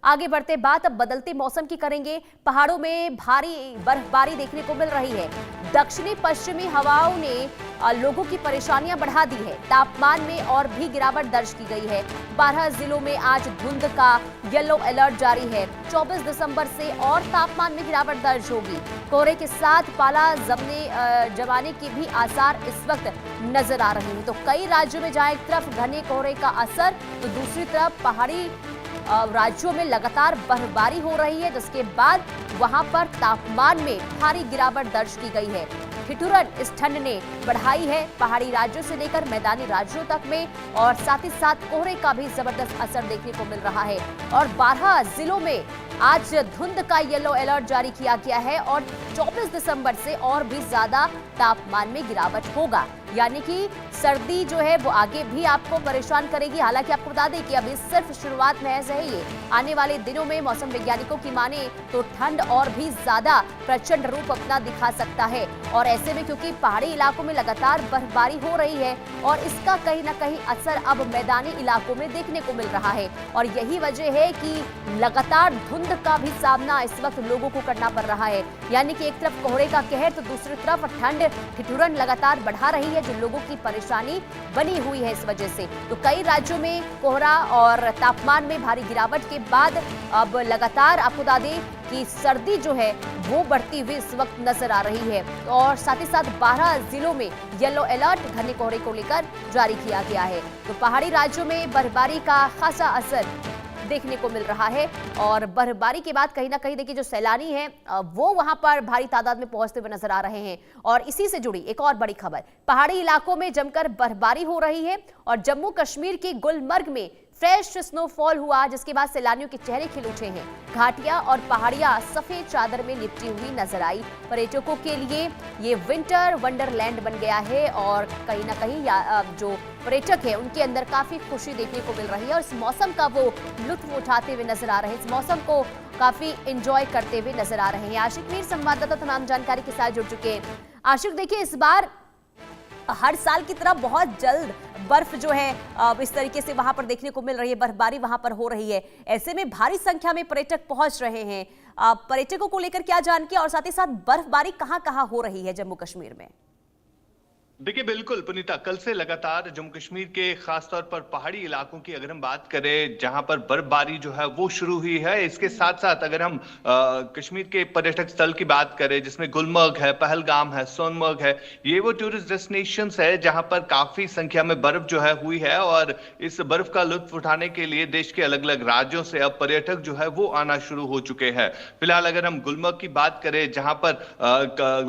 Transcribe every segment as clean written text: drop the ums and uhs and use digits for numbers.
आगे बढ़ते बात अब बदलते मौसम की करेंगे। पहाड़ों में भारी बर्फबारी देखने को मिल रही है। दक्षिणी पश्चिमी हवाओं ने लोगों की परेशानियां बढ़ा दी है। तापमान में और भी गिरावट दर्ज की गई है। 12 जिलों में आज धुंध का येलो अलर्ट जारी है। 24 दिसंबर से और तापमान में गिरावट दर्ज होगी। कोहरे के साथ पाला जमाने के भी आसार इस वक्त नजर आ रहे हैं। तो कई राज्यों में जहां एक तरफ घने कोहरे का असर, तो दूसरी तरफ पहाड़ी राज्यों में लगातार बर्फबारी हो रही है, जिसके बाद वहां पर तापमान में भारी गिरावट दर्ज की गई है। ठिठुरन इस ठंड ने बढ़ाई है पहाड़ी राज्यों से लेकर मैदानी राज्यों तक में, और साथ ही साथ कोहरे का भी जबरदस्त असर देखने को मिल रहा है। और 12 जिलों में आज धुंध का येलो अलर्ट जारी किया गया है और 24 दिसंबर से और भी ज्यादा तापमान में गिरावट होगा, यानी कि सर्दी जो है वो आगे भी आपको परेशान करेगी। हालांकि आपको बता दें कि अभी सिर्फ शुरुआत महज है ये। आने वाले दिनों में मौसम वैज्ञानिकों की माने तो ठंड और भी ज्यादा प्रचंड रूप अपना दिखा सकता है। और ऐसे में क्योंकि पहाड़ी इलाकों में लगातार बर्फबारी हो रही है और इसका कहीं ना कहीं असर अब मैदानी इलाकों में देखने को मिल रहा है, और यही वजह है कि लगातार धुंध का भी सामना इस वक्त लोगों को करना पड़ रहा है। यानी कि एक तरफ कोहरे का कहर तो दूसरी तरफ ठंड ठिठुरन लगातार बढ़ा रही है, जो लोगों की परेशानी बनी हुई है इस वजह से। तो कई राज्यों में कोहरा और तापमान में भारी गिरावट के बाद अब लगातार आपको बता दें कि सर्दी जो है वो बढ़ती हुई इस वक्त नजर आ रही है। और साथ ही साथ 12 जिलों में येलो अलर्ट घने कोहरे को लेकर जारी किया गया है। तो पहाड़ी राज्यों में बर्फबारी का खासा असर देखने को मिल रहा है। और बर्फबारी के बाद कहीं ना कहीं देखिए जो सैलानी हैं वो वहां पर भारी तादाद में पहुंचते हुए नजर आ रहे हैं। और इसी से जुड़ी एक और बड़ी खबर, पहाड़ी इलाकों में जमकर बर्फबारी हो रही है और जम्मू कश्मीर के गुलमर्ग में फ्रेश स्नोफॉल हुआ, जिसके बाद सैलानियों के चेहरे खिल उठे हैं। घाटियां और पहाड़ियां सफेद चादर में लिपटी हुई नजर आई। पर्यटकों के लिए ये विंटर वंडरलैंड बन गया है और कहीं ना कहीं जो पर्यटक है उनके अंदर काफी खुशी देखने को मिल रही है और इस मौसम का वो लुत्फ उठाते हुए नजर आ रहे हैं। इस मौसम को काफी एंजॉय करते हुए नजर आ रहे हैं। आशिक मीर संवाददाता तमाम जानकारी के साथ जुड़ चुके हैं। आशिक, देखिए इस बार हर साल की तरह बहुत जल्द बर्फ जो है इस तरीके से वहां पर देखने को मिल रही है, बर्फबारी वहां पर हो रही है। ऐसे में भारी संख्या में पर्यटक पहुंच रहे हैं। पर्यटकों को लेकर क्या जानकारी और साथ ही साथ बर्फबारी कहां-कहां हो रही है जम्मू कश्मीर में? देखिए बिल्कुल पुनीता, कल से लगातार जम्मू कश्मीर के खासतौर पर पहाड़ी इलाकों की अगर हम बात करें जहां पर बर्फबारी जो है वो शुरू हुई है। इसके साथ साथ अगर हम कश्मीर के पर्यटक स्थल की बात करें जिसमें गुलमर्ग है, पहलगाम है, सोनमर्ग है, ये वो टूरिस्ट डेस्टिनेशंस है जहां पर काफी संख्या में बर्फ जो है हुई है। और इस बर्फ का लुत्फ उठाने के लिए देश के अलग अलग राज्यों से अब पर्यटक जो है वो आना शुरू हो चुके हैं। फिलहाल अगर हम गुलमर्ग की बात करें जहां पर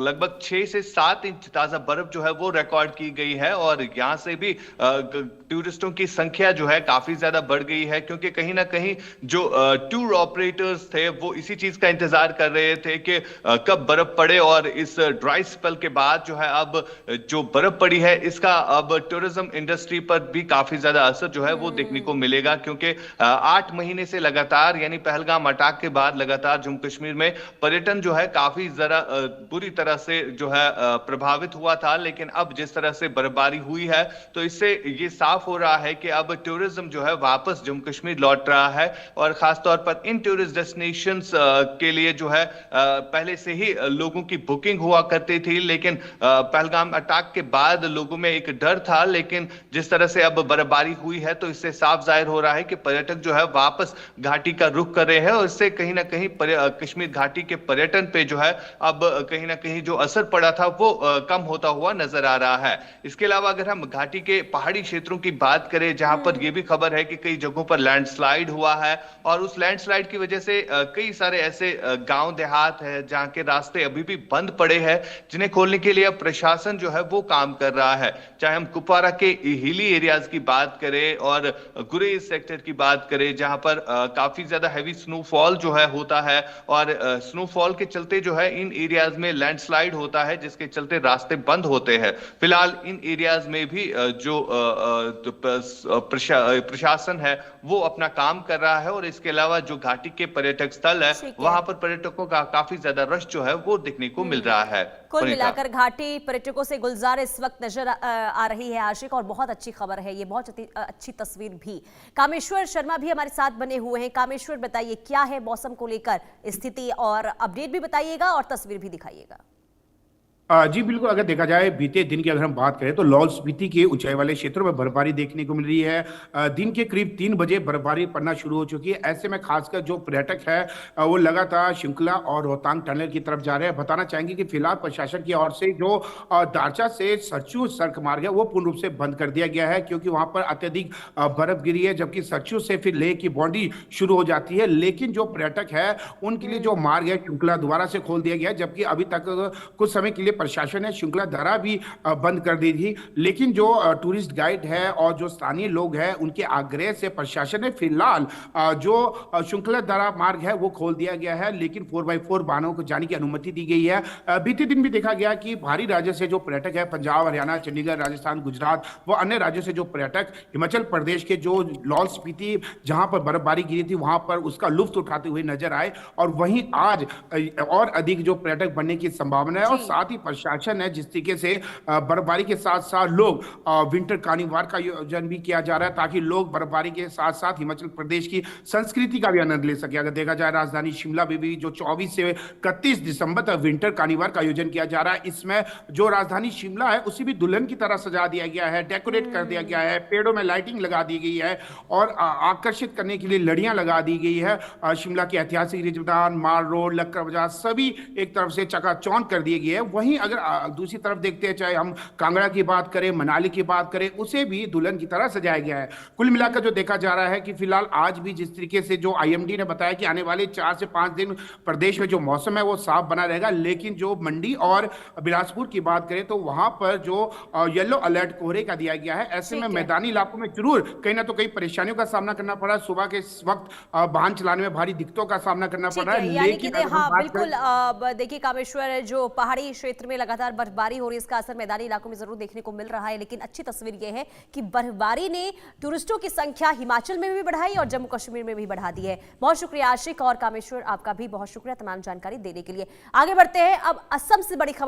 लगभग 6 से 7 इंच ताजा बर्फ जो है वो रिकॉर्ड की गई है और यहां से भी टूरिस्टों की संख्या जो है काफी ज्यादा बढ़ गई है, क्योंकि कहीं ना कहीं जो टूर ऑपरेटर्स थे वो इसी चीज का इंतजार कर रहे थे कि कब बर्फ पड़े। और इस ड्राई स्पेल के बाद जो है अब जो बर्फ पड़ी है इसका अब टूरिज्म इंडस्ट्री पर भी काफी ज्यादा असर जो है वो देखने को मिलेगा, क्योंकि 8 महीने से लगातार यानी पहलगाम अटैक के बाद लगातार जम्मू कश्मीर में पर्यटन जो है काफी जरा बुरी तरह से जो है प्रभावित हुआ था। लेकिन अब जिस तरह से बर्फबारी हुई है तो इससे ये साफ हो रहा है कि अब टूरिज्म जो है वापस जम्मू कश्मीर लौट रहा है। और खासतौर पर इन टूरिस्ट डेस्टिनेशंस के लिए जो है पहले से ही लोगों की बुकिंग हुआ करती थी, लेकिन पहलगाम अटैक के बाद लोगों में एक डर था। लेकिन जिस तरह से अब बर्फबारी हुई है तो इससे साफ जाहिर हो रहा है कि पर्यटक जो है वापस घाटी का रुख कर रहे हैं और इससे कहीं ना कहीं कश्मीर घाटी के पर्यटन पे जो है अब कहीं ना कहीं जो असर पड़ा था वो कम होता हुआ नजर आ रहा है। इसके अलावा अगर हम घाटी के पहाड़ी क्षेत्रों की बात करें जहां पर यह भी खबर है कि कई जगहों पर लैंडस्लाइड हुआ है और उस लैंडस्लाइड की वजह से कई सारे ऐसे गांव देहात है जहां के रास्ते अभी भी बंद पड़े हैं, जिन्हें खोलने के लिए प्रशासन जो है वो काम कर रहा है। चाहे हम कुपवारा के हिली एरियाज की बात करें और गुरेज सेक्टर की बात करें जहां पर काफी ज्यादा हैवी स्नोफॉल जो है होता है और स्नोफॉल के चलते जो है इन एरियाज में लैंडस्लाइड होता है जिसके चलते रास्ते बंद होते हैं। फिलहाल इन एरियाज में भी जो प्रशासन है वो अपना काम कर रहा है, और इसके अलावा जो घाटी के पर्यटक स्थल है ठीक है। वहां पर पर्यटकों का काफी ज्यादा रश जो है वो देखने को मिल रहा है। कुल पुनीता। मिलाकर घाटी पर्यटकों से गुलजार इस वक्त नजर आ रही है आशिक, और बहुत अच्छी खबर है ये, बहुत अच्छी तस्वीर भी। कामेश्वर शर्मा भी हमारे साथ बने हुए हैं। कामेश्वर, बताइए क्या है मौसम को लेकर स्थिति, और अपडेट भी बताइएगा और तस्वीर भी दिखाइएगा। जी बिल्कुल, अगर देखा जाए बीते दिन की अगर हम बात करें तो लाहौल स्पीति के ऊंचाई वाले क्षेत्रों में बर्फबारी देखने को मिल रही है। दिन के करीब 3 बजे बर्फबारी पड़ना शुरू हो चुकी है। ऐसे में खासकर जो पर्यटक है वो लगातार शिंकुला और रोहतांग टनल की तरफ जा रहे हैं। बताना चाहेंगे कि फिलहाल प्रशासन की ओर से जो दारचा से सरचू सड़क मार्ग है वो पूर्ण रूप से बंद कर दिया गया है, क्योंकि वहां पर अत्यधिक बर्फ गिरी है, जबकि सरचू से फिर लेह की बाउंड्री शुरू हो जाती है। लेकिन जो पर्यटक है उनके लिए जो मार्ग है शिंकुला दोबारा से खोल दिया गया है, जबकि अभी तक कुछ समय के लिए प्रशासन ने श्रृंखला धारा भी बंद कर दी थी। लेकिन जो टूरिस्ट गाइड है और जो स्थानीय लोग हैं उनके आग्रह से प्रशासन ने फिलहाल जो श्रृंखला धारा मार्ग है वो खोल दिया गया है, लेकिन 4x4 वाहनों को जाने की अनुमति दी गई है। बीते दिन भी देखा गया कि बाहरी राज्य से जो पर्यटक है, पंजाब, हरियाणा, चंडीगढ़, राजस्थान, गुजरात व अन्य राज्यों से जो पर्यटक हिमाचल प्रदेश के जो लाहौल स्पीति जहां पर बर्फबारी गिरी थी वहां पर उसका लुत्फ उठाते हुए नजर आए, और वहीं आज और अधिक जो पर्यटक बनने की संभावना है। और साथ ही प्रशासन है जिस तरीके से बर्फबारी के साथ साथ लोग विंटर कार्निवाल का आयोजन भी किया जा रहा है, ताकि लोग बर्फबारी के साथ साथ हिमाचल प्रदेश की संस्कृति का भी आनंद ले सके। अगर देखा जाए राजधानी शिमला में भी जो 24 से 31 दिसंबर तक विंटर कार्निवाल का आयोजन किया जा रहा है, इसमें जो राजधानी शिमला है उसी भी दुल्हन की तरह सजा दिया गया है, डेकोरेट कर दिया गया है, पेड़ों में लाइटिंग लगा दी गई है और आकर्षित करने के लिए लड़ियां लगा दी गई है। शिमला के ऐतिहासिक रिज मैदान, माल रोड, लक्कर बाजार सभी एक तरफ से चकाचौंध कर दिए गए हैं। वहीं अगर दूसरी तरफ देखते हैं, चाहे हम कांगड़ा की बात करें, मनाली की बात करें, उसे भी दुल्हन की तरह सजाया गया है। कुल मिलाकर जो देखा जा रहा है कि फिलहाल आज भी जिस तरीके से जो आईएमडी ने बताया कि आने वाले 4 से 5 दिन प्रदेश में जो मौसम है वो साफ बना रहेगा, लेकिन जो मंडी और बिलासपुर की बात करें तो वहां पर जो येलो अलर्ट कोहरे का दिया गया है। ऐसे में मैदानी इलाकों में जरूर कहीं ना तो कई परेशानियों का सामना करना पड़ रहा है। सुबह के वक्त वाहन चलाने में भारी दिक्कतों का सामना करना पड़ रहा है। लेकिन हाँ बिल्कुल, देखिए कामेश्वर, जो पहाड़ी क्षेत्र में लगातार बर्फबारी हो रही है इसका असर मैदानी इलाकों में जरूर देखने को मिल रहा है, लेकिन अच्छी तस्वीर यह है कि बर्फबारी ने टूरिस्टों की संख्या हिमाचल में भी बढ़ाई और जम्मू कश्मीर में भी बढ़ा दी है। बहुत शुक्रिया आशिक और कामेश्वर, आपका भी बहुत शुक्रिया तमाम जानकारी देने के लिए। आगे बढ़ते हैं, अब असम से बड़ी खबर